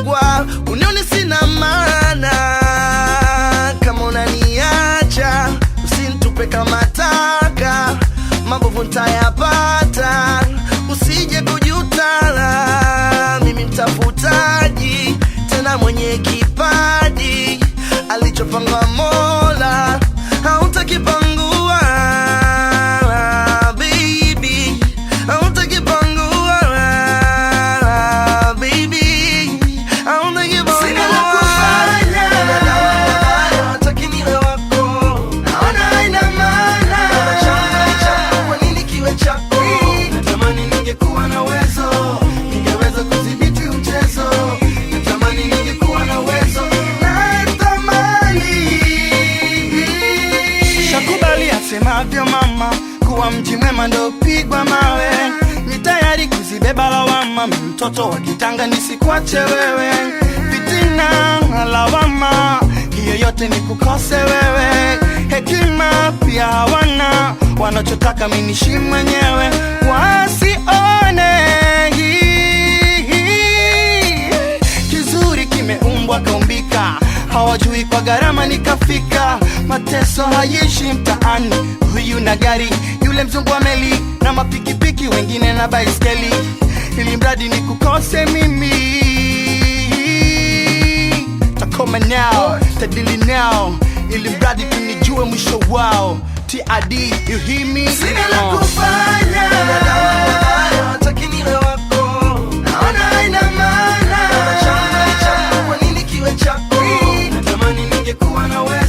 kupangwa, unioni sina maana. Kama unaniacha usinitupe kama taka, mabovu nitayapata, usije kujuta. Mimi mtafutaji tena mwenye kipaji, alichopanga Mola hautakipangua. Baby, hautakipangua. Baby, hautakipangua. Sina la kufanya, hataki niwe wako, naona haina maana. Kwa nini kiwe chako? Natamani ningekuwa na uwezo, ningeweza kudhibiti mchezo. Natamani ningekuwa na uwezo, natamani. Shakubali asemavyo mama, kuwa mji mwema ndo pigwa mawe. Ni tayari kuzibeba lawama, mtoto wa kitanga nisikuache wewe. Fitina lawama, hiyo yote ni kukose wewe. Hekima pia hawana, wanachotaka mimi niishi mwenyewe, wasione. Kizuri kimeumbwa kaumbika, hawajui kwa gharama nikafika. Mateso haishi mtaani, huyu na gari, yule mzungu wa meli na mapikipiki, wengine na baiskeli, ili mradi ni kukose mimi. Takoma now, tadili now, ili mradi tunijue mwisho wao. TID, you hear me? Sina la kufanya, hataki niwe wako, naona haina maana. Kwa nini kiwe chako? Natamani ningekuwa na wewe.